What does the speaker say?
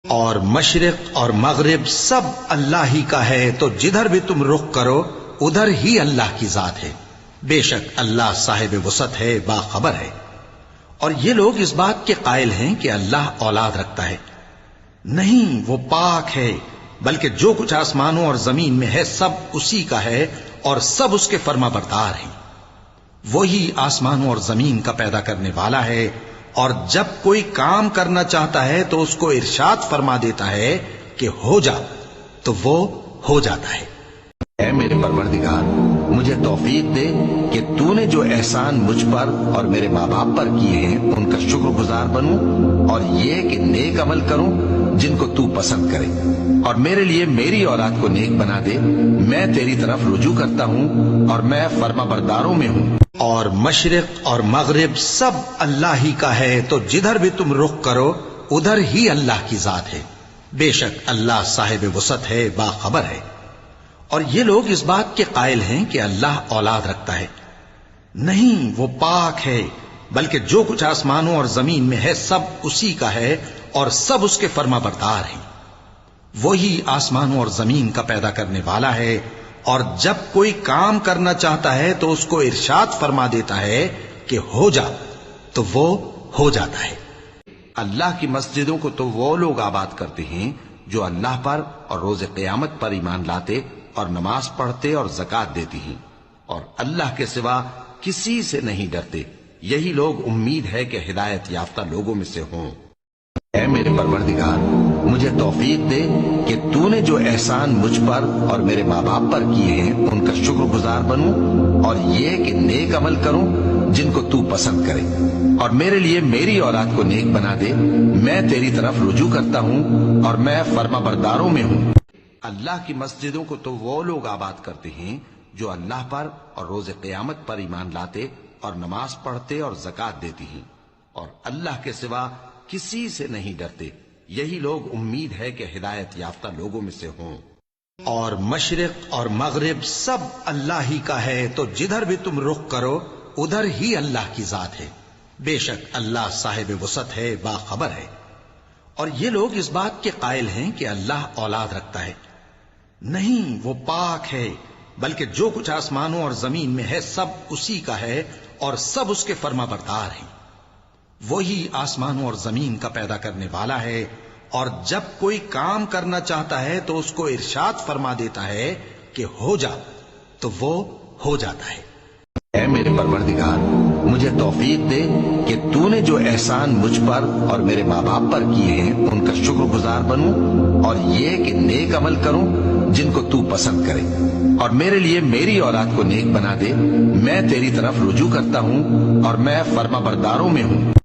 اور مشرق اور مغرب سب اللہ ہی کا ہے، تو جدھر بھی تم رخ کرو ادھر ہی اللہ کی ذات ہے۔ بے شک اللہ صاحب وسعت ہے، باخبر ہے۔ اور یہ لوگ اس بات کے قائل ہیں کہ اللہ اولاد رکھتا ہے۔ نہیں، وہ پاک ہے، بلکہ جو کچھ آسمانوں اور زمین میں ہے سب اسی کا ہے اور سب اس کے فرما بردار ہیں۔ وہی آسمانوں اور زمین کا پیدا کرنے والا ہے، اور جب کوئی کام کرنا چاہتا ہے تو اس کو ارشاد فرما دیتا ہے کہ ہو جا، تو وہ ہو جاتا ہے۔ اے میرے پروردگار، مجھے توفیق دے کہ تو نے جو احسان مجھ پر اور میرے ماں باپ پر کیے ہیں ان کا شکر گزار بنوں، اور یہ کہ نیک عمل کروں جن کو تو پسند کرے، اور میرے لیے میری اولاد کو نیک بنا دے۔ میں تیری طرف رجوع کرتا ہوں اور میں فرما برداروں میں ہوں۔ اور مشرق اور مغرب سب اللہ ہی کا ہے، تو جدھر بھی تم رخ کرو ادھر ہی اللہ کی ذات ہے۔ بے شک اللہ صاحب وسعت ہے، باخبر ہے۔ اور یہ لوگ اس بات کے قائل ہیں کہ اللہ اولاد رکھتا ہے۔ نہیں، وہ پاک ہے، بلکہ جو کچھ آسمانوں اور زمین میں ہے سب اسی کا ہے اور سب اس کے فرما بردار ہیں۔ وہی آسمانوں اور زمین کا پیدا کرنے والا ہے، اور جب کوئی کام کرنا چاہتا ہے تو اس کو ارشاد فرما دیتا ہے کہ ہو جا، تو وہ ہو جاتا ہے۔ اللہ کی مسجدوں کو تو وہ لوگ آباد کرتے ہیں جو اللہ پر اور روز قیامت پر ایمان لاتے اور نماز پڑھتے اور زکوٰۃ دیتی ہیں، اور اللہ کے سوا کسی سے نہیں ڈرتے۔ یہی لوگ امید ہے کہ ہدایت یافتہ لوگوں میں سے ہوں۔ اے میرے پروردگار، مجھے توفیق دے کہ تو نے جو احسان مجھ پر اور میرے ماں باپ پر کیے ہیں ان کا شکر گزار بنوں، اور یہ کہ نیک عمل کروں جن کو تو پسند کرے، اور میرے لیے میری اولاد کو نیک بنا دے۔ میں تیری طرف رجوع کرتا ہوں اور میں فرما برداروں میں ہوں۔ اللہ کی مسجدوں کو تو وہ لوگ آباد کرتے ہیں جو اللہ پر اور روز قیامت پر ایمان لاتے اور نماز پڑھتے اور زکوٰۃ دیتی ہیں، اور اللہ کے سوا کسی سے نہیں ڈرتے۔ یہی لوگ امید ہے کہ ہدایت یافتہ لوگوں میں سے ہوں۔ اور مشرق اور مغرب سب اللہ ہی کا ہے، تو جدھر بھی تم رخ کرو ادھر ہی اللہ کی ذات ہے۔ بے شک اللہ صاحب وسعت ہے، باخبر ہے۔ اور یہ لوگ اس بات کے قائل ہیں کہ اللہ اولاد رکھتا ہے۔ نہیں، وہ پاک ہے، بلکہ جو کچھ آسمانوں اور زمین میں ہے سب اسی کا ہے اور سب اس کے فرما بردار ہیں۔ وہی آسمانوں اور زمین کا پیدا کرنے والا ہے، اور جب کوئی کام کرنا چاہتا ہے تو اس کو ارشاد فرما دیتا ہے کہ ہو جا، تو وہ ہو جاتا ہے۔ اے میرے پروردگار، مجھے توفیق دے کہ تو نے جو احسان مجھ پر اور میرے ماں باپ پر کیے ہیں ان کا شکر گزار بنوں، اور یہ کہ نیک عمل کروں جن کو تو پسند کرے، اور میرے لیے میری اولاد کو نیک بنا دے۔ میں تیری طرف رجوع کرتا ہوں اور میں فرما برداروں میں ہوں۔